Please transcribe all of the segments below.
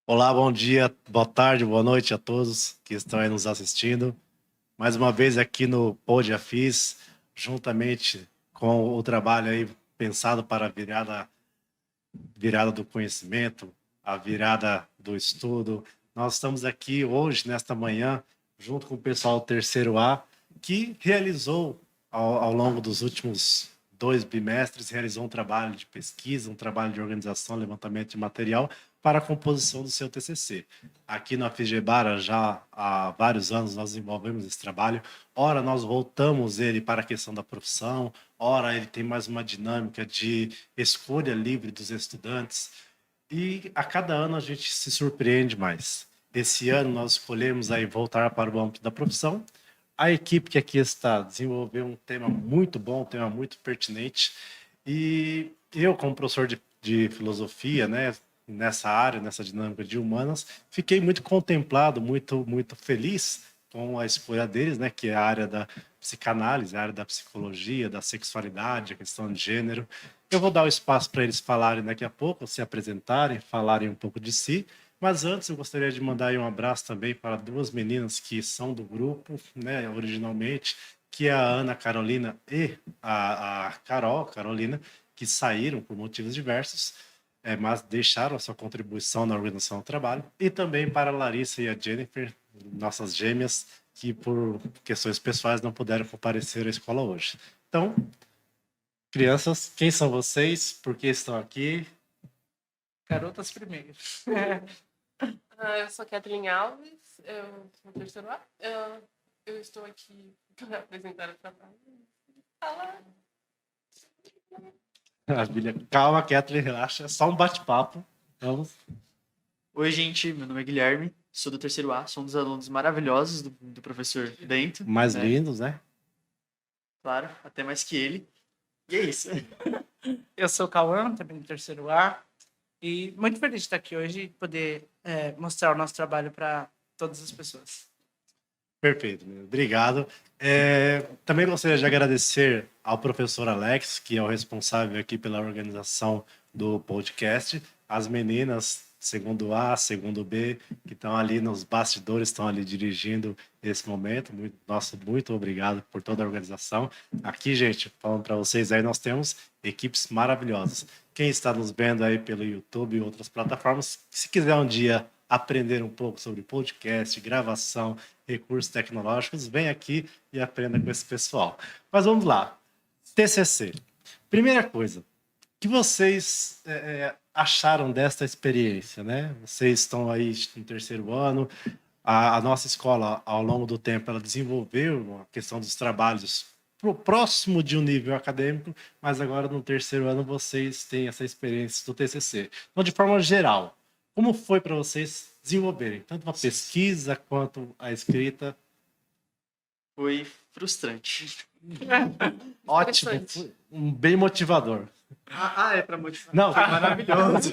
Olá, bom dia, boa tarde, boa noite a todos que estão aí nos assistindo. Mais uma vez aqui no Pod Afis, juntamente com o trabalho aí pensado para a virada do conhecimento, a virada do estudo. Nós estamos aqui hoje, nesta manhã, junto com o pessoal do terceiro A, que realizou, ao longo dos últimos 2 bimestres, realizou um trabalho de pesquisa, um trabalho de organização, levantamento de material para a composição do seu TCC. Aqui na FIGEBARA, já há vários anos, nós desenvolvemos esse trabalho. Ora, nós voltamos ele para a questão da profissão, ora, ele tem mais uma dinâmica de escolha livre dos estudantes. E a cada ano a gente se surpreende mais. Esse ano nós escolhemos aí voltar para o âmbito da profissão. A equipe que aqui está desenvolveu um tema muito bom, um tema muito pertinente. E eu, como professor de filosofia, né, nessa área, nessa dinâmica de humanas, fiquei muito contemplado, muito feliz com a escolha deles, né, que é a área da psicanálise, a área da psicologia, da sexualidade, a questão de gênero. Eu vou dar o espaço para eles falarem daqui a pouco, se apresentarem, falarem um pouco de si. Mas antes eu gostaria de mandar aí um abraço também para duas meninas que são do grupo, né, originalmente, que é a Ana Carolina e a Carolina, que saíram por motivos diversos, mas deixaram a sua contribuição na organização do trabalho. E também para a Larissa e a Jennifer, nossas gêmeas, que por questões pessoais não puderam comparecer à escola hoje. Então, crianças, quem são vocês? Por que estão aqui? Garotas primeiro. Eu sou Kathleen Alves, eu sou do terceiro A. Eu estou aqui para apresentar o trabalho. Fala. Calma, Kathleen, relaxa, é só um bate-papo. Vamos. Oi, gente, meu nome é Guilherme, sou do terceiro A, sou um dos alunos maravilhosos do professor Bento. Mais né? lindos, né? Claro, até mais que ele. E é isso. Eu sou o Cauã, também do terceiro A. E muito feliz de estar aqui hoje e poder mostrar o nosso trabalho para todas as pessoas. Perfeito, obrigado. Também gostaria de agradecer ao professor Alex, que é o responsável aqui pela organização do podcast, as meninas, segundo A, segundo B, que estão ali nos bastidores, estão ali dirigindo esse momento. Muito obrigado por toda a organização. Aqui, gente, falando para vocês, aí nós temos equipes maravilhosas. Quem está nos vendo aí pelo YouTube e outras plataformas, se quiser um dia aprender um pouco sobre podcast, gravação, recursos tecnológicos, vem aqui e aprenda com esse pessoal. Mas vamos lá. TCC. Primeira coisa, o que vocês acharam desta experiência, né? Vocês estão aí no terceiro ano, a nossa escola, ao longo do tempo, ela desenvolveu a questão dos trabalhos próximo de um nível acadêmico, mas agora no terceiro ano vocês têm essa experiência do TCC. Então, de forma geral, como foi para vocês desenvolverem tanto a pesquisa quanto a escrita? Foi frustrante. Ótimo, bem motivador. É pra motivar. Não, foi maravilhoso.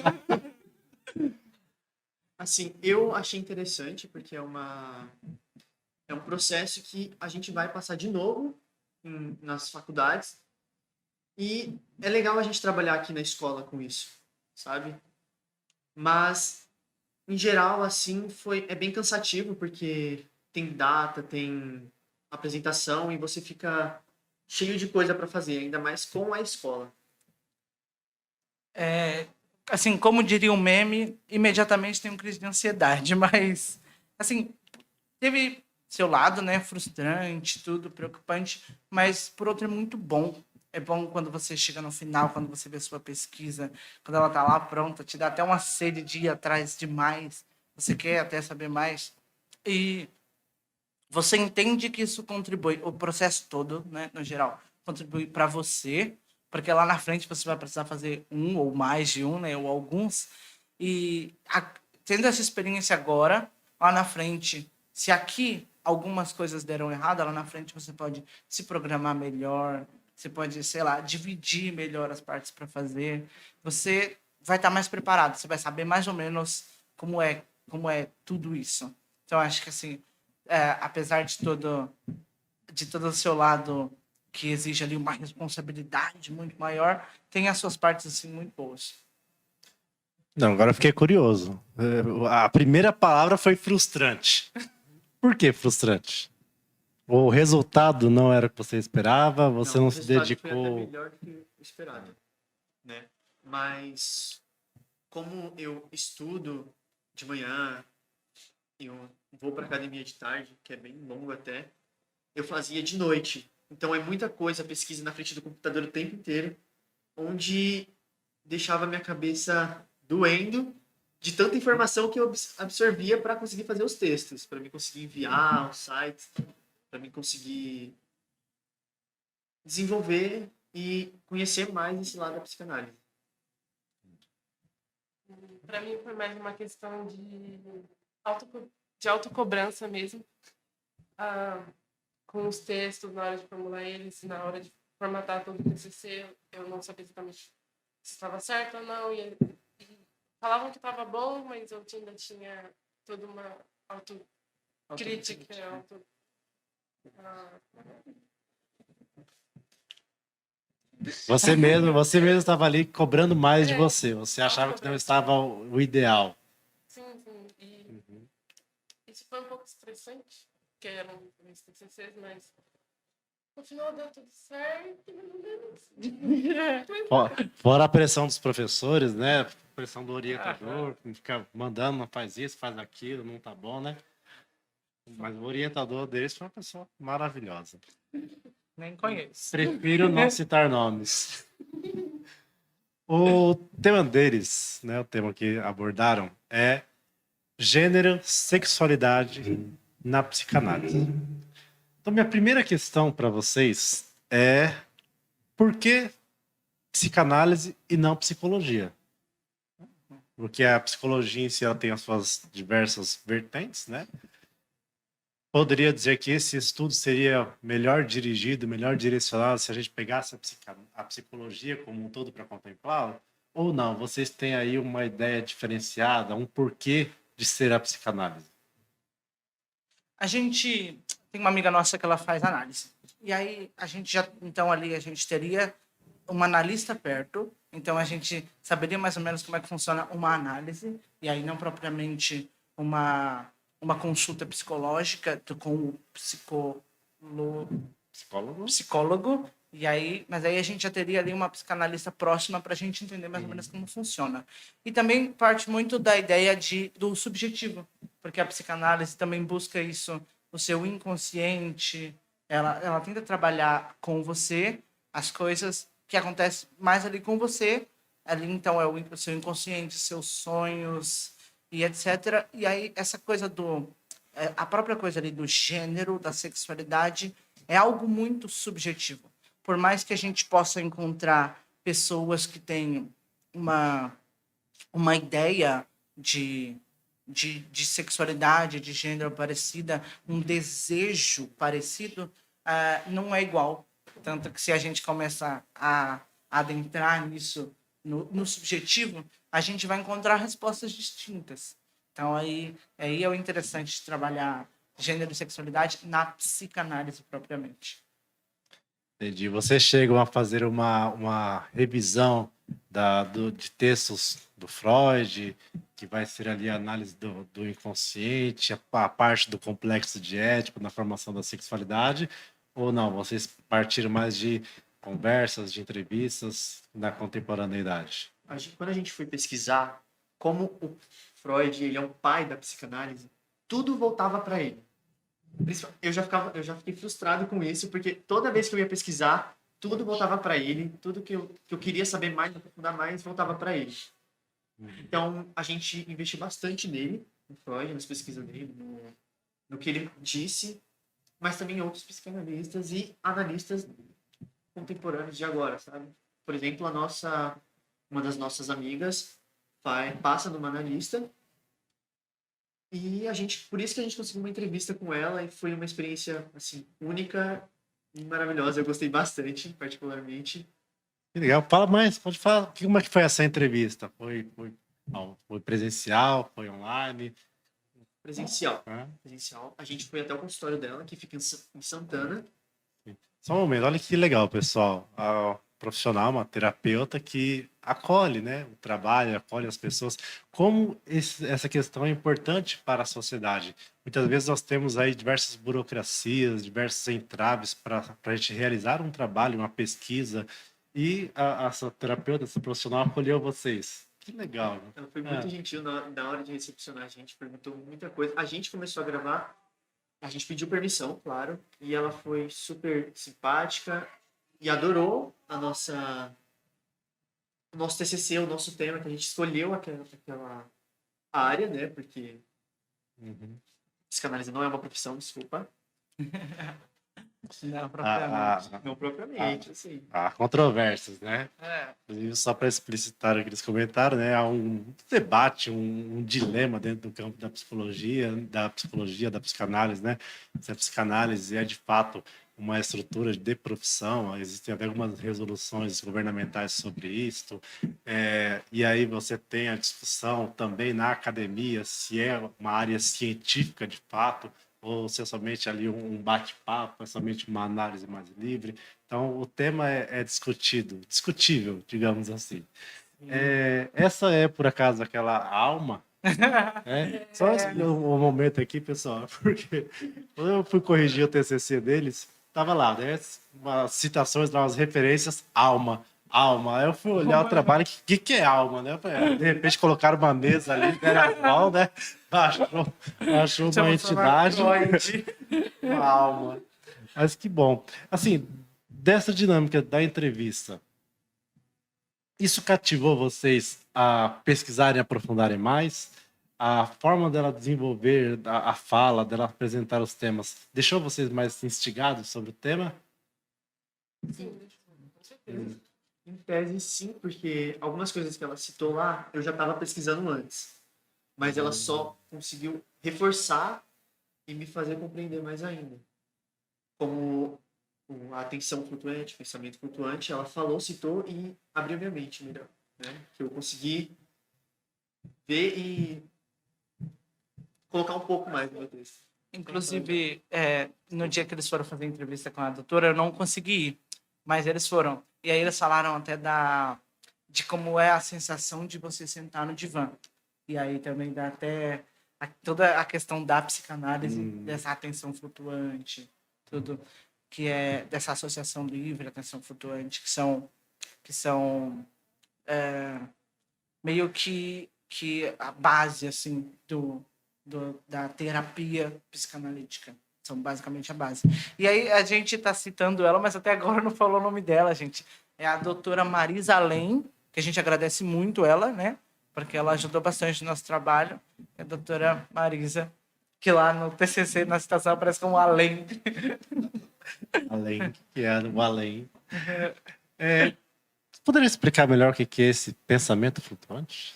Assim, eu achei interessante porque é um processo que a gente vai passar de novo nas faculdades e é legal a gente trabalhar aqui na escola com isso, sabe? Mas em geral, assim, é bem cansativo, porque tem data, tem apresentação, e você fica cheio de coisa para fazer, ainda mais com a escola. Assim, como diria um meme, imediatamente tem uma crise de ansiedade, mas, assim, teve seu lado, né, frustrante, tudo, preocupante, mas, por outro, é muito bom. É bom quando você chega no final, quando você vê a sua pesquisa, quando ela tá lá pronta, te dá até uma sede de ir atrás de mais, você quer até saber mais. E você entende que isso contribui, o processo todo, né, no geral, contribui para você, porque lá na frente você vai precisar fazer um ou mais de um, né, ou alguns, e tendo essa experiência agora, lá na frente, se aqui algumas coisas deram errado, lá na frente você pode se programar melhor, você pode, sei lá, dividir melhor as partes para fazer, você vai estar mais preparado, você vai saber mais ou menos como é tudo isso. Então, acho que, assim, apesar de todo o seu lado que exige ali uma responsabilidade muito maior, tem as suas partes assim muito boas. Não, agora eu fiquei curioso. A primeira palavra foi frustrante. Por que frustrante? O resultado não era o que você esperava, você Não, não o se resultado foi até dedicou. melhor do que o esperado, né? Mas como eu estudo de manhã, eu vou para academia de tarde, que é bem longo até, eu fazia de noite. Então é muita coisa, pesquisa na frente do computador o tempo inteiro, onde deixava minha cabeça doendo de tanta informação que eu absorvia para conseguir fazer os textos, para me conseguir enviar os sites, para me conseguir desenvolver e conhecer mais esse lado da psicanálise. Para mim foi mais uma questão de autocobrança mesmo. Ah, com os textos, na hora de formular eles, na hora de formatar todo o TCC, eu não sabia exatamente se estava certo ou não. E falavam que estava bom, mas eu ainda tinha toda uma autocrítica. Ah, Você mesmo estava ali cobrando mais de é, você. Você achava que não autocobrança. estava o ideal. Sim, sim. E isso foi um pouco estressante, porque eram meus TCCs, mas no final deu tudo certo. Fora a pressão dos professores, né? Pressão do Aham. orientador, que fica mandando, não faz isso, faz aquilo, não tá bom, né? Mas o orientador deles foi uma pessoa maravilhosa. Nem conheço. Prefiro não citar nomes. O tema deles, né, o tema que abordaram é gênero, sexualidade na psicanálise. Então, minha primeira questão para vocês é por que psicanálise e não psicologia? Porque a psicologia em si ela tem as suas diversas vertentes, né? Poderia dizer que esse estudo seria melhor dirigido, melhor direcionado se a gente pegasse a psicologia como um todo para contemplá-lo? Ou não? Vocês têm aí uma ideia diferenciada, um porquê de ser a psicanálise? A gente tem uma amiga nossa que ela faz análise. E aí a gente já, então ali a gente teria uma analista perto, então a gente saberia mais ou menos como é que funciona uma análise, e aí não propriamente uma consulta psicológica com o Psicólogo? psicólogo, e aí, mas aí a gente já teria ali uma psicanalista próxima para a gente entender mais ou menos como funciona. E também parte muito da ideia do subjetivo, porque a psicanálise também busca isso, o seu inconsciente, ela tenta trabalhar com você as coisas que acontecem mais ali com você, ali então é o seu inconsciente, seus sonhos e etc. E aí essa coisa a própria coisa ali do gênero, da sexualidade, é algo muito subjetivo. Por mais que a gente possa encontrar pessoas que têm uma, uma ideia de sexualidade, de gênero parecida, um desejo parecido, não é igual. Tanto que se a gente começa a adentrar nisso, no subjetivo, a gente vai encontrar respostas distintas. Então, aí é o interessante de trabalhar gênero e sexualidade na psicanálise propriamente. Entendi. Vocês chegam a fazer uma revisão de textos do Freud, que vai ser ali a análise do inconsciente, a parte do complexo de Édipo na formação da sexualidade, ou não? Vocês partiram mais de conversas, de entrevistas na contemporaneidade? Quando a gente foi pesquisar como o Freud ele é um pai da psicanálise, tudo voltava para ele. Eu já fiquei frustrado com isso, porque toda vez que eu ia pesquisar, tudo voltava para ele, tudo que eu queria saber mais, aprofundar mais, voltava para ele. Então, a gente investiu bastante nele, no Freud, nas pesquisas dele, no que ele disse, mas também em outros psicanalistas e analistas contemporâneos de agora, sabe? Por exemplo, uma das nossas amigas passa numa analista e por isso que a gente conseguiu uma entrevista com ela e foi uma experiência assim única e maravilhosa. Eu gostei bastante, particularmente. Que legal. Fala mais, pode falar. Como é que foi essa entrevista? Foi presencial? Foi online? Presencial. Hã? Presencial. A gente foi até o consultório dela, que fica em Santana. Só um momento, olha que legal, pessoal. profissional, uma terapeuta que acolhe, né, o trabalho, acolhe as pessoas. Como essa questão é importante para a sociedade? Muitas vezes nós temos aí diversas burocracias, diversos entraves para a gente realizar um trabalho, uma pesquisa, e essa terapeuta, essa profissional acolheu vocês. Que legal, né? Ela foi muito gentil na hora de recepcionar a gente, perguntou muita coisa. A gente começou a gravar, a gente pediu permissão, claro, e ela foi super simpática e adorou o nosso TCC, o nosso tema, que a gente escolheu aquela área, né? Porque Uhum. psicanálise não é uma profissão, desculpa. Não, Há, propriamente. Não propriamente, assim. há controvérsias, né? É. Inclusive, só para explicitar o que eles comentaram, né, há um debate, um dilema dentro do campo da psicanálise, né? Se a psicanálise é de fato uma estrutura de profissão, existem até algumas resoluções governamentais sobre isso, e aí você tem a discussão também na academia se é uma área científica de fato, ou se é somente ali um bate-papo, é somente uma análise mais livre. Então, o tema é discutível, digamos assim. Essa é, por acaso, aquela alma? Só um momento aqui, pessoal, porque quando eu fui corrigir o TCC deles, tava lá, né? Umas citações, lá, umas referências, alma. Alma. Aí eu fui olhar o trabalho, o que é alma, né? De repente colocaram uma mesa ali, era igual, né? Achou uma entidade, uma alma. Mas que bom. Assim, dessa dinâmica da entrevista, isso cativou vocês a pesquisarem, aprofundarem mais? A forma dela desenvolver a fala, dela apresentar os temas, deixou vocês mais instigados sobre o tema? Sim, com certeza. Em tese, sim, porque algumas coisas que ela citou lá, eu já estava pesquisando antes. Mas ela só conseguiu reforçar e me fazer compreender mais ainda. Como a atenção flutuante, pensamento flutuante, ela falou, citou e abriu minha mente melhor. Né? Que eu consegui ver e colocar um pouco mais no meu texto. Inclusive, no dia que eles foram fazer entrevista com a doutora, eu não consegui ir, mas eles foram. E aí eles falaram até de como é a sensação de você sentar no divã. E aí também dá até toda a questão da psicanálise, dessa atenção flutuante, tudo que é dessa associação livre, atenção flutuante, que são meio que a base assim da terapia psicanalítica. São basicamente a base. E aí a gente está citando ela, mas até agora não falou o nome dela, gente. É a doutora Marisa Além, que a gente agradece muito ela, né? Porque ela ajudou bastante no nosso trabalho. É a doutora Marisa, que lá no TCC, na citação, aparece como Além. Além, que é o além. Poderia explicar melhor o que é esse pensamento flutuante?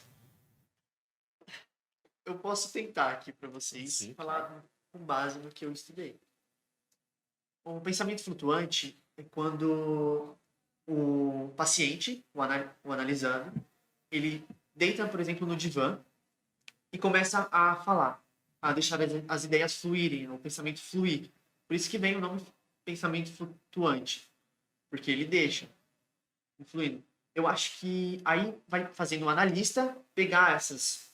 Eu posso tentar aqui para vocês Sim. falar com base no que eu estudei. O pensamento flutuante é quando o paciente, o analisando, ele deita, por exemplo, no divã e começa a falar, a deixar as ideias fluírem, o pensamento fluir. Por isso que vem o nome pensamento flutuante, porque ele deixa fluindo. Eu acho que aí vai fazendo o analista pegar esses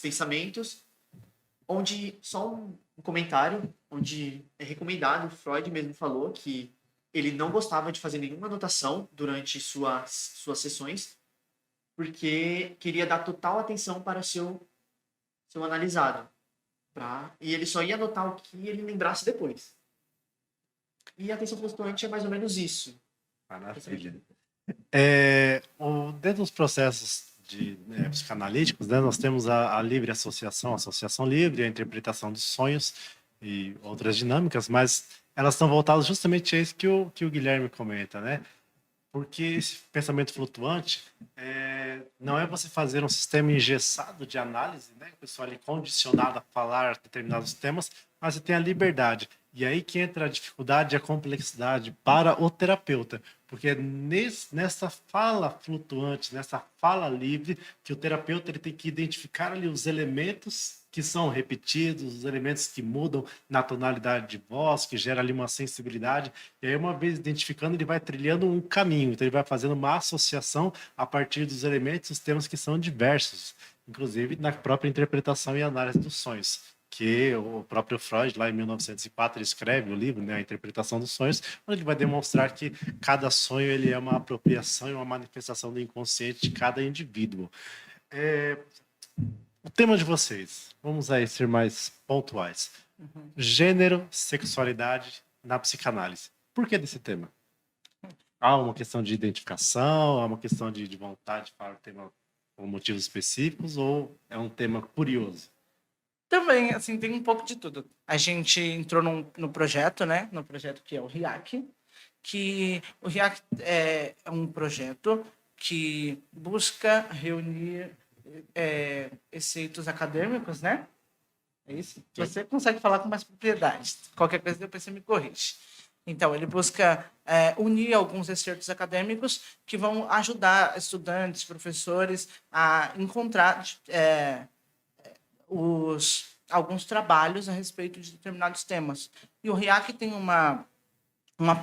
pensamentos, onde só um comentário, onde é recomendado, Freud mesmo falou que ele não gostava de fazer nenhuma anotação durante suas sessões, porque queria dar total atenção para seu analisado. E ele só ia anotar o que ele lembrasse depois. E a atenção flutuante é mais ou menos isso. Maravilha. Dentro dos processos psicanalíticos, né, nós temos a livre associação livre, a interpretação dos sonhos e outras dinâmicas, mas elas estão voltadas justamente a isso que o Guilherme comenta, né? Porque esse pensamento flutuante não é você fazer um sistema engessado de análise, né? O pessoal ali condicionado a falar determinados temas, mas você tem a liberdade. E aí que entra a dificuldade e a complexidade para o terapeuta, porque é nessa fala flutuante, nessa fala livre, que o terapeuta ele tem que identificar ali os elementos que são repetidos, os elementos que mudam na tonalidade de voz, que gera ali uma sensibilidade. E aí, uma vez identificando, ele vai trilhando um caminho. Então, ele vai fazendo uma associação a partir dos elementos, os temas que são diversos, inclusive na própria interpretação e análise dos sonhos. Que o próprio Freud, lá em 1904, ele escreve o livro, né, A Interpretação dos Sonhos, onde ele vai demonstrar que cada sonho ele é uma apropriação e uma manifestação do inconsciente de cada indivíduo. O tema de vocês, vamos aí ser mais pontuais. Gênero, sexualidade na psicanálise. Por que desse tema? Há uma questão de identificação, há uma questão de vontade de falar o tema por motivos específicos, ou é um tema curioso? Também, assim, tem um pouco de tudo. A gente entrou no projeto, né? No projeto que é o RIAC, que o RIAC é um projeto que busca reunir exceitos acadêmicos, né? É isso? Você consegue falar com mais propriedade. Qualquer coisa depois você me corrige. Então, ele busca unir alguns excertos acadêmicos que vão ajudar estudantes, professores a encontrar alguns trabalhos a respeito de determinados temas. E o RIAC tem uma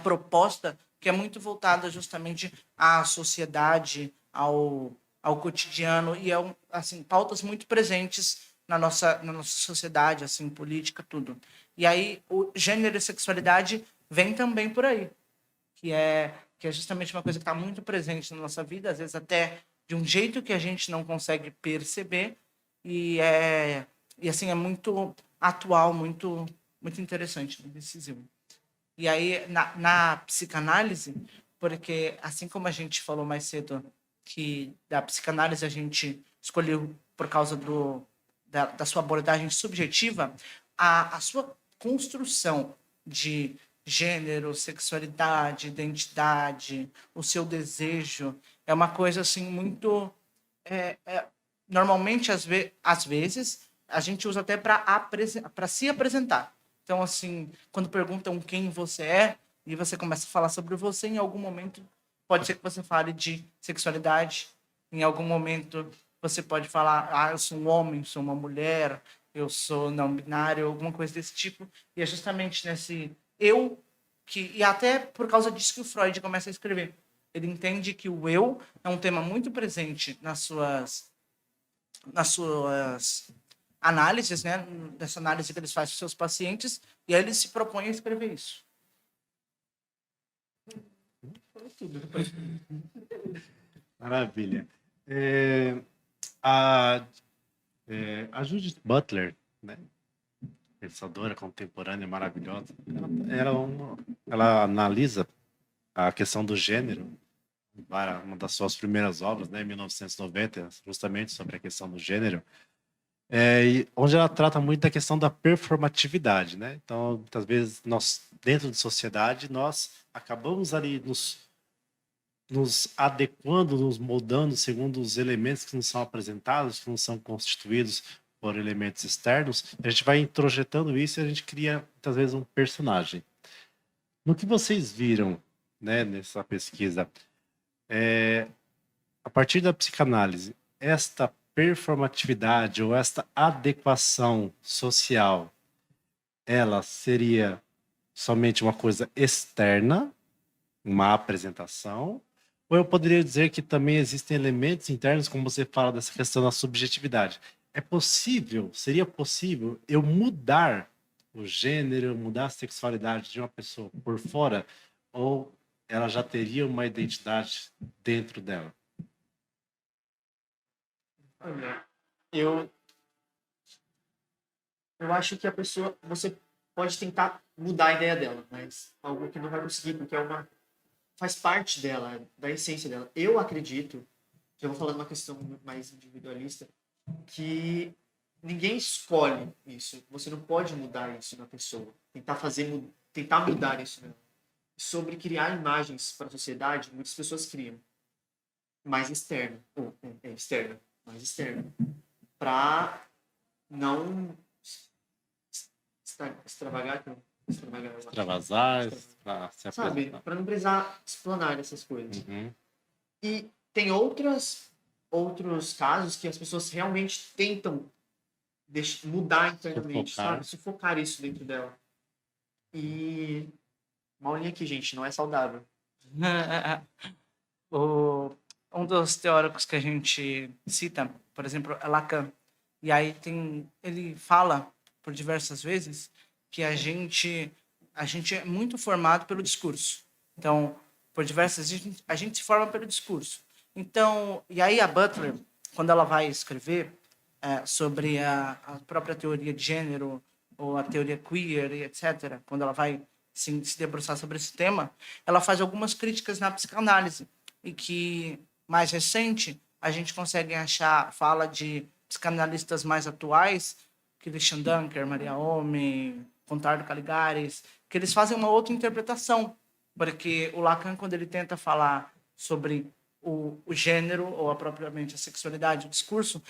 proposta que é muito voltada justamente à sociedade, ao cotidiano, e assim, pautas muito presentes na nossa sociedade, assim, política, tudo. E aí, o gênero e sexualidade vem também por aí, que é justamente uma coisa que está muito presente na nossa vida, às vezes até de um jeito que a gente não consegue perceber, e assim, é muito atual, muito, muito interessante, muito decisivo. E aí, na psicanálise, porque assim como a gente falou mais cedo, que da psicanálise a gente escolheu por causa da sua abordagem subjetiva, a sua construção de gênero, sexualidade, identidade, o seu desejo, é uma coisa assim muito... normalmente, às vezes, a gente usa até para se apresentar. Então, assim, quando perguntam quem você é, e você começa a falar sobre você, em algum momento, pode ser que você fale de sexualidade, em algum momento você pode falar, eu sou um homem, sou uma mulher, eu sou não binário, alguma coisa desse tipo. E é justamente nesse eu, e até por causa disso que o Freud começa a escrever. Ele entende que o eu é um tema muito presente nas suas análises, né? Dessa análise que eles fazem com seus pacientes, e aí ele se propõe a escrever isso. Maravilha. A Judith Butler, né? Pensadora contemporânea maravilhosa, ela analisa a questão do gênero, uma das suas primeiras obras, né, em 1990, justamente sobre a questão do gênero, onde ela trata muito da questão da performatividade, né? Então, muitas vezes, nós, dentro de sociedade, nós acabamos ali nos adequando, nos moldando segundo os elementos que nos são apresentados, que nos são constituídos por elementos externos. A gente vai introjetando isso e a gente cria, muitas vezes, um personagem. No que vocês viram, né, nessa pesquisa, a partir da psicanálise, esta performatividade ou esta adequação social, ela seria somente uma coisa externa, uma apresentação, ou eu poderia dizer que também existem elementos internos, como você fala dessa questão da subjetividade. Seria possível eu mudar o gênero, mudar a sexualidade de uma pessoa por fora, ou ela já teria uma identidade dentro dela? Olha, eu acho que você pode tentar mudar a ideia dela, mas algo que não vai conseguir, porque faz parte dela, da essência dela. Eu acredito, já vou falar de uma questão mais individualista, que ninguém escolhe isso. Você não pode mudar isso na pessoa. Tentar mudar isso nela. Sobre criar imagens para a sociedade, muitas pessoas criam. Mais externa. Mais externa. Para não extravasar, para se apresentar. sabe? Para não precisar explanar essas coisas. Uhum. E tem outros casos que as pessoas realmente tentam mudar internamente, Sufocar. sabe? Sufocar isso dentro dela. E uma aulinha aqui, gente, não é saudável. Um dos teóricos que a gente cita, por exemplo, é Lacan. E aí ele fala por diversas vezes que a gente é muito formado pelo discurso. Então, por diversas vezes a gente se forma pelo discurso. Então, e aí a Butler, quando ela vai escrever sobre a própria teoria de gênero ou a teoria queer e etc., quando ela vai se debruçar sobre esse tema, ela faz algumas críticas na psicanálise e que, mais recente, a gente consegue achar fala de psicanalistas mais atuais, Christian Dunker, Maria Homem, Contardo Caligares, que eles fazem uma outra interpretação, porque o Lacan, quando ele tenta falar sobre o gênero, ou propriamente a sexualidade, o discurso,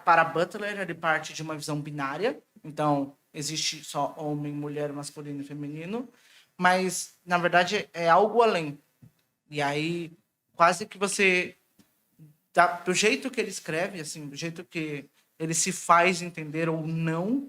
para Butler, ele parte de uma visão binária, então existe só homem, mulher, masculino e feminino, mas, na verdade, é algo além. E aí, quase que você, do jeito que ele escreve, assim, do jeito que ele se faz entender ou não,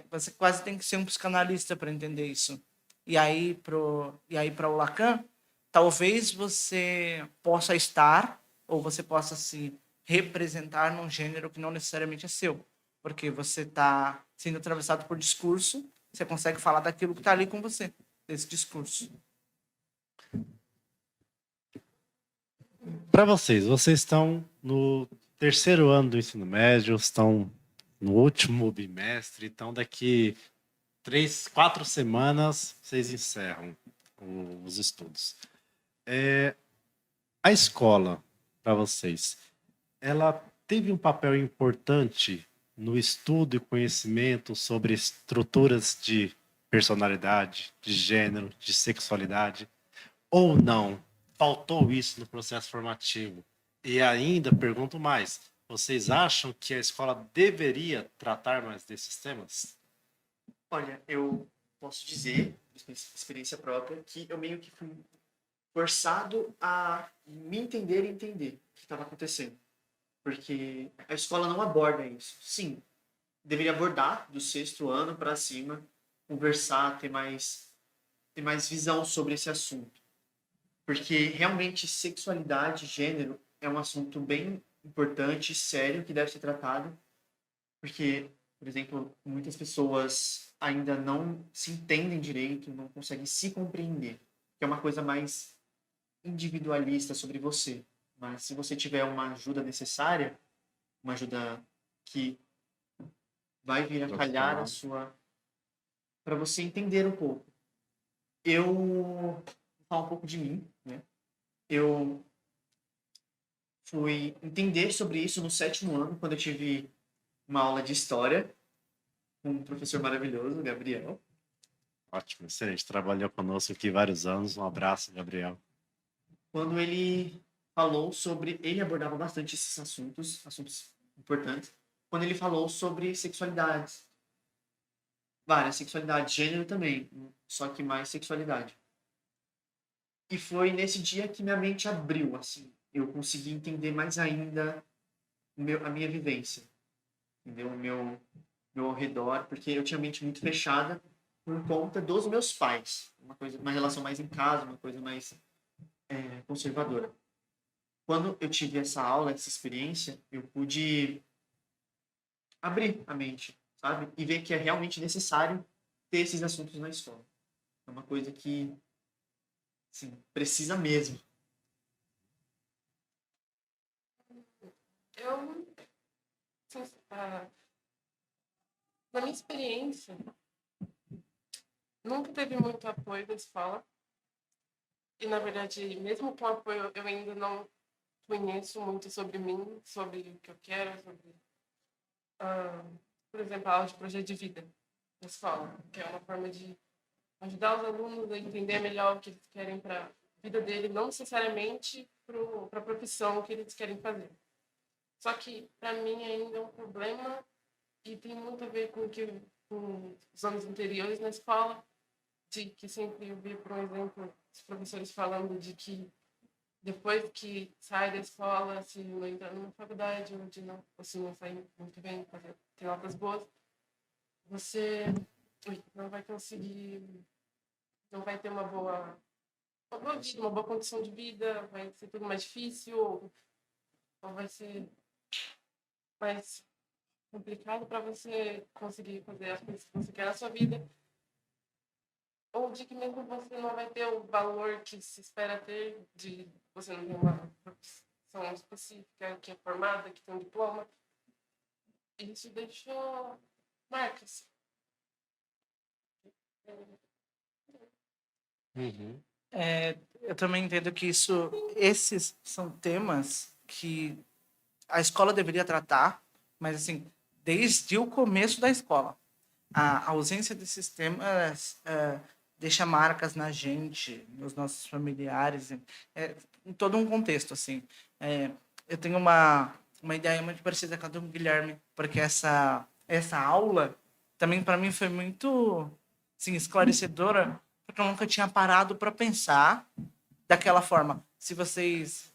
você quase tem que ser um psicanalista para entender isso. E aí, para o Lacan, talvez você possa estar ou você possa se representar num gênero que não necessariamente é seu, porque você está sendo atravessado por discurso, você consegue falar daquilo que está ali com você, desse discurso. Para vocês estão no terceiro ano do ensino médio, estão no último bimestre, então daqui 4 semanas vocês encerram os estudos. A escola, para vocês, ela teve um papel importante no estudo e conhecimento sobre estruturas de personalidade, de gênero, de sexualidade, ou não? Faltou isso no processo formativo? E ainda pergunto mais, vocês acham que a escola deveria tratar mais desses temas? Olha, eu posso dizer, por experiência própria, que eu meio que fui forçado a me entender e entender o que estava acontecendo. Porque a escola não aborda isso. Sim, deveria abordar do 6º ano para cima, conversar, ter mais visão sobre esse assunto. Porque realmente sexualidade, gênero, é um assunto bem importante, sério, que deve ser tratado. Porque, por exemplo, muitas pessoas ainda não se entendem direito, não conseguem se compreender. Que é uma coisa mais individualista sobre você. Mas se você tiver uma ajuda necessária, uma ajuda que vai vir a calhar a sua... para você entender um pouco. Eu vou falar um pouco de mim, né? Eu fui entender sobre isso no 7º ano, quando eu tive uma aula de história com um professor maravilhoso, Gabriel. Ótimo, excelente. Trabalhou conosco aqui vários anos. Um abraço, Gabriel. Quando ele falou sobre... Ele abordava bastante esses assuntos importantes. Quando ele falou sobre sexualidades. Várias sexualidades, gênero também, só que mais sexualidade. E foi nesse dia que minha mente abriu, assim. Eu consegui entender mais ainda a minha vivência. Entendeu? O meu ao redor, porque eu tinha a mente muito fechada por conta dos meus pais. Uma relação mais em casa, uma coisa mais conservadora. Quando eu tive essa aula, essa experiência, eu pude abrir a mente, sabe? E ver que é realmente necessário ter esses assuntos na escola. É uma coisa que, assim, precisa mesmo. Eu, assim, na minha experiência, nunca teve muito apoio da escola. E, na verdade, mesmo com apoio, eu ainda não conheço muito sobre mim, sobre o que eu quero, sobre, por exemplo, a aula de projeto de vida na escola, que é uma forma de ajudar os alunos a entender melhor o que eles querem para a vida dele, não necessariamente para a profissão que eles querem fazer. Só que, para mim, ainda é um problema e tem muito a ver com os anos anteriores na escola, de que sempre eu vi, por exemplo, os professores falando de que depois que sai da escola, se não entrar numa faculdade, onde não, ou se não sair muito bem, ter notas boas, você não vai conseguir, não vai ter uma boa vida, uma boa condição de vida, vai ser tudo mais difícil, ou vai ser mais complicado para você conseguir fazer as coisas que você quer na sua vida, ou de que mesmo você não vai ter o valor que se espera ter, de você não ter uma profissão específica, que é formada, que tem um diploma. Isso deixou marcas. Uhum. Eu também entendo que esses são temas que a escola deveria tratar, mas assim, desde o começo da escola. A ausência desses temas deixa marcas na gente, nos nossos familiares, em todo um contexto, assim. Eu tenho uma ideia muito parecida com a do Guilherme, porque essa aula também para mim foi muito, assim, esclarecedora, porque eu nunca tinha parado para pensar daquela forma.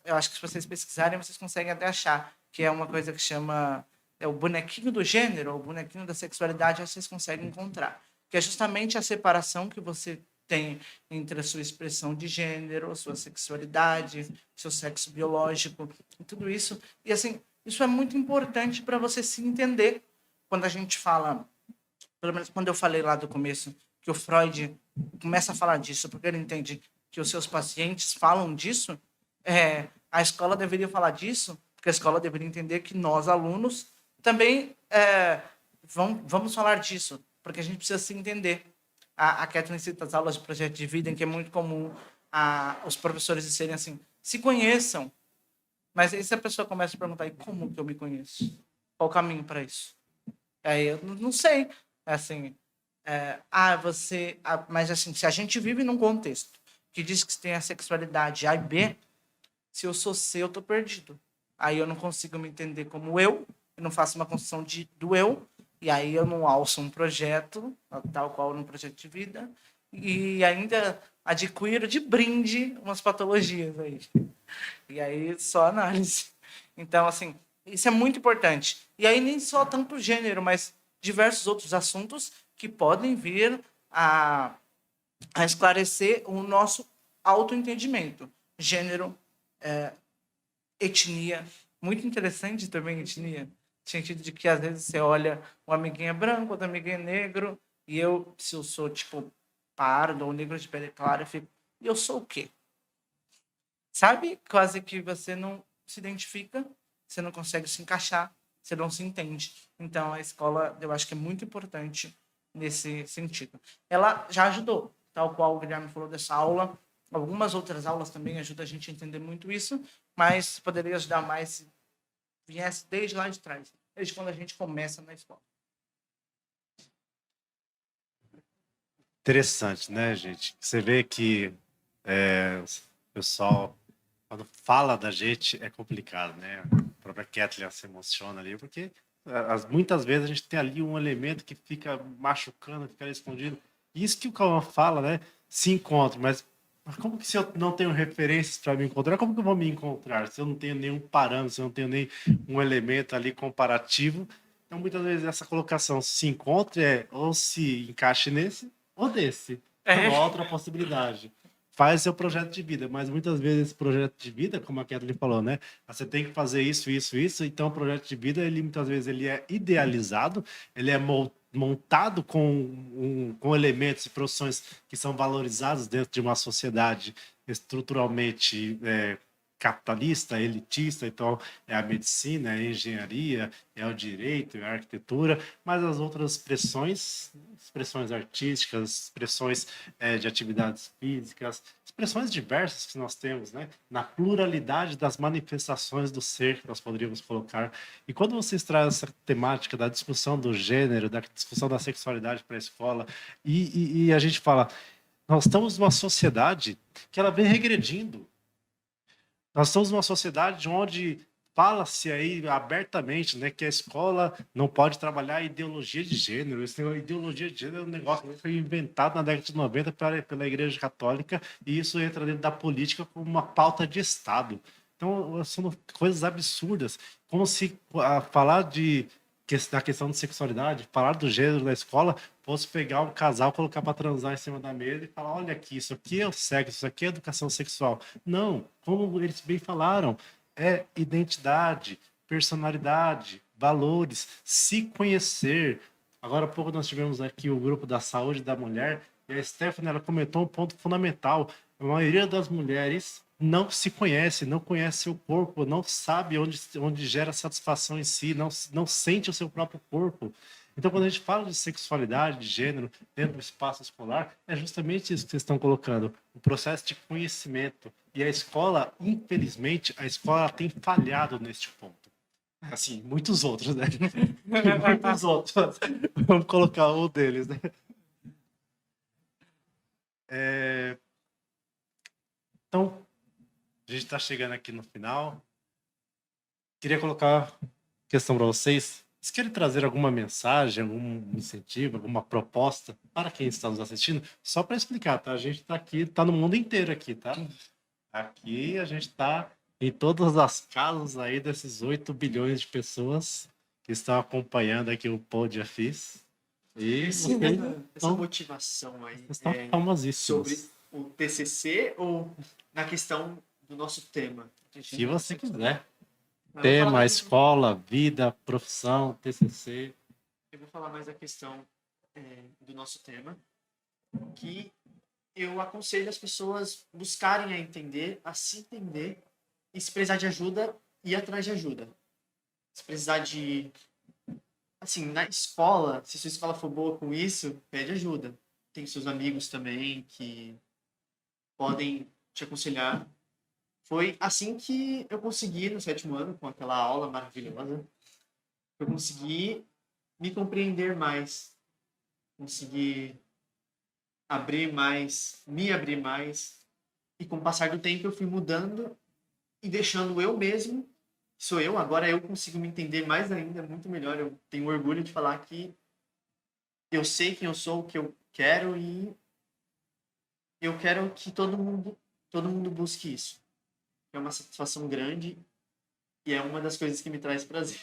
Eu acho que se vocês pesquisarem, vocês conseguem até achar que é uma coisa que chama o bonequinho do gênero, o bonequinho da sexualidade, vocês conseguem encontrar. Que é justamente a separação que você tem entre a sua expressão de gênero, a sua sexualidade, seu sexo biológico, e tudo isso. E assim, isso é muito importante para você se entender. Quando a gente fala, pelo menos quando eu falei lá do começo, que o Freud começa a falar disso, porque ele entende que os seus pacientes falam disso, a escola deveria falar disso, porque a escola deveria entender que nós, alunos, também vamos falar disso, porque a gente precisa se entender. A Kathleen cita as aulas de projeto de vida, em que é muito comum os professores disserem assim, se conheçam, mas aí se a pessoa começa a perguntar, e como que eu me conheço? Qual o caminho para isso? Aí eu não sei, assim, mas assim, se a gente vive num contexto que diz que tem a sexualidade A e B, se eu sou C, eu tô perdido. Aí eu não consigo me entender como eu não faço uma construção do eu, e aí eu não alço um projeto, tal qual num projeto de vida, e ainda adquiro de brinde umas patologias aí. E aí só análise. Então, assim, isso é muito importante. E aí nem só tanto gênero, mas diversos outros assuntos que podem vir a esclarecer o nosso autoentendimento. Gênero, etnia, muito interessante também etnia, no sentido de que às vezes você olha um amiguinho é branco, outro amiguinho é negro, e eu, se eu sou tipo pardo ou negro de pele clara, eu fico, e eu sou o quê? Sabe? Quase que você não se identifica, você não consegue se encaixar, você não se entende. Então a escola, eu acho que é muito importante nesse sentido. Ela já ajudou, tal qual o Guilherme falou dessa aula, algumas outras aulas também ajudam a gente a entender muito isso, mas poderia ajudar mais se viesse desde lá de trás, desde quando a gente começa na escola. Interessante, né, gente? Você vê que o pessoal, quando fala da gente, é complicado, né? A própria Kathleen se emociona ali, porque muitas vezes a gente tem ali um elemento que fica machucando, fica ali escondido. Isso que o Cauã fala, né? Se encontra, mas como que se eu não tenho referências para me encontrar, como que eu vou me encontrar? Se eu não tenho nenhum parâmetro, se eu não tenho nem um elemento ali comparativo. Então, muitas vezes, essa colocação se encontre ou se encaixe nesse ou desse. Não há outra possibilidade. Faz seu projeto de vida, mas muitas vezes esse projeto de vida, como a Kathleen falou, né? Você tem que fazer isso, isso, isso. Então, o projeto de vida, ele muitas vezes ele é idealizado, ele é montado com elementos e profissões que são valorizados dentro de uma sociedade estruturalmente capitalista, elitista. Então é a medicina, é a engenharia, é o direito, é a arquitetura, mas as outras expressões artísticas, expressões de atividades físicas, expressões diversas que nós temos, né? Na pluralidade das manifestações do ser que nós poderíamos colocar. E quando vocês trazem essa temática da discussão do gênero, da discussão da sexualidade para a escola, e a gente fala, nós estamos numa sociedade que ela vem regredindo. Nós estamos numa sociedade onde fala-se aí abertamente, né, que a escola não pode trabalhar ideologia de gênero. Ideologia de gênero é um negócio que foi inventado na década de 90 pela Igreja Católica, e isso entra dentro da política como uma pauta de Estado. Então, são coisas absurdas. Como se falar da questão de sexualidade, falar do gênero na escola, fosse pegar um casal, colocar para transar em cima da mesa e falar: olha aqui, isso aqui é o sexo, isso aqui é educação sexual. Não, como eles bem falaram, é identidade, personalidade, valores, se conhecer. Agora há pouco nós tivemos aqui o grupo da saúde da mulher, e a Stephanie, ela comentou um ponto fundamental. A maioria das mulheres não se conhece, não conhece seu corpo, não sabe onde gera satisfação em si, não sente o seu próprio corpo. Então, quando a gente fala de sexualidade, de gênero, dentro do espaço escolar, é justamente isso que vocês estão colocando, o processo de conhecimento. E a escola, infelizmente, a escola tem falhado neste ponto. Assim, muitos outros, né? Muitos outros. Vamos colocar um deles, né? Então, a gente está chegando aqui no final. Queria colocar questão para vocês. Vocês querem trazer alguma mensagem, algum incentivo, alguma proposta para quem está nos assistindo? Só para explicar, tá? A gente está aqui, está no mundo inteiro aqui, tá? Aqui a gente está em todas as casas aí desses 8 bilhões de pessoas que estão acompanhando aqui o Pod Afis. E Essa motivação aí estão famosíssimos. sobre o TCC ou na questão do nosso tema? Se você quiser. Eu vou falar Tema, mais- escola, vida, profissão, TCC. Eu vou falar mais a questão do nosso tema, que eu aconselho as pessoas buscarem a entender, a se entender, e se precisar de ajuda, ir atrás de ajuda. Se precisar de... Assim, na escola, se sua escola for boa com isso, pede ajuda. Tem seus amigos também que podem te aconselhar. Foi assim que eu consegui, no 7º ano, com aquela aula maravilhosa, eu consegui me compreender mais, consegui abrir mais, me abrir mais, e com o passar do tempo eu fui mudando e deixando eu mesmo, sou eu, agora eu consigo me entender mais ainda, muito melhor, eu tenho orgulho de falar que eu sei quem eu sou, o que eu quero, e eu quero que todo mundo busque isso. É uma satisfação grande e é uma das coisas que me traz prazer.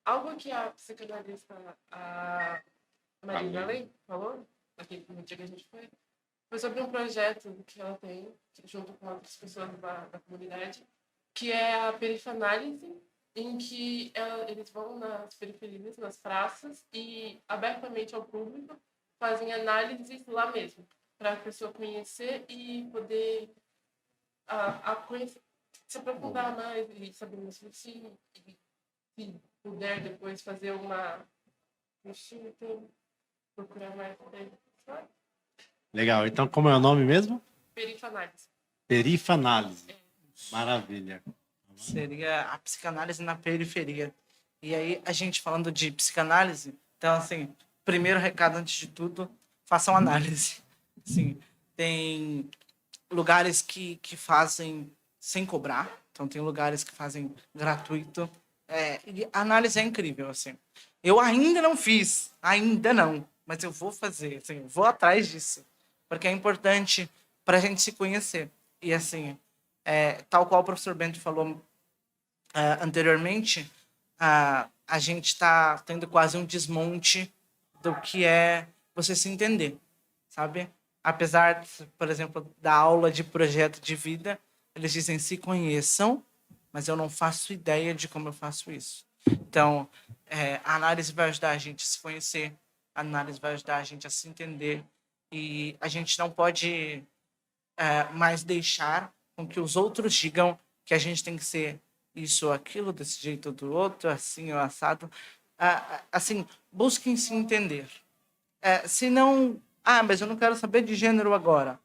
Algo que a psicanalista a Marina Lei falou, no dia que a gente foi sobre um projeto que ela tem, junto com outras pessoas da comunidade, que é a perifanálise, em que eles vão nas periferias, nas praças, e abertamente ao público fazem análises lá mesmo, para a pessoa conhecer e poder conhecer, se aprofundar mais e saber mais sobre si, e se puder depois fazer uma procurar mais dele, sabe? Legal. Então, como é o nome mesmo? Perifanálise. Perifanálise. Maravilha. Seria a psicanálise na periferia. E aí, a gente falando de psicanálise, então, assim, primeiro recado, antes de tudo, façam análise. Assim, tem lugares que fazem sem cobrar, então tem lugares que fazem gratuito. E a análise é incrível, assim. Eu ainda não fiz, ainda não, mas eu vou fazer, assim, eu vou atrás disso, porque é importante para a gente se conhecer. E, assim, tal qual o professor Bento falou anteriormente, a gente está tendo quase um desmonte do que é você se entender, sabe? Apesar, por exemplo, da aula de projeto de vida, eles dizem se conheçam, mas eu não faço ideia de como eu faço isso. Então, a análise vai ajudar a gente a se conhecer, a análise vai ajudar a gente a se entender, e a gente não pode mais deixar com que os outros digam que a gente tem que ser isso ou aquilo, desse jeito ou do outro, assim ou assado. Assim, busquem se entender. Se não... mas eu não quero saber de gênero agora.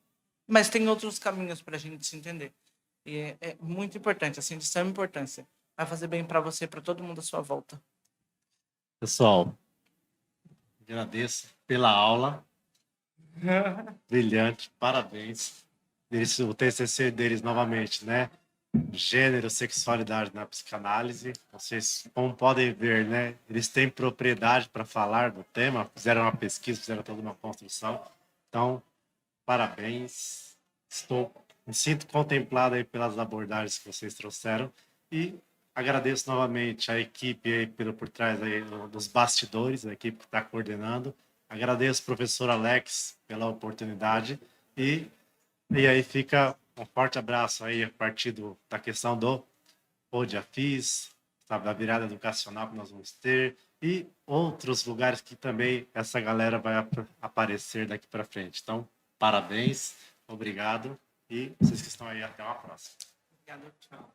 Mas tem outros caminhos para a gente se entender. E é muito importante, assim, de extrema importância. Vai fazer bem para você, para todo mundo à sua volta. Pessoal, agradeço pela aula. Brilhante, parabéns. O TCC deles novamente, né? gênero, sexualidade na psicanálise. Vocês, como podem ver, né, eles têm propriedade para falar do tema, fizeram uma pesquisa, fizeram toda uma construção. Então, parabéns. Me sinto contemplado aí pelas abordagens que vocês trouxeram e agradeço novamente a equipe aí por trás aí dos bastidores, a equipe que está coordenando. Agradeço ao professor Alex pela oportunidade e aí fica um forte abraço aí a partir da questão do PodAFIS, sabe, da virada educacional que nós vamos ter e outros lugares que também essa galera vai aparecer daqui para frente. Então, parabéns, obrigado e vocês que estão aí, até uma próxima. Obrigado, tchau.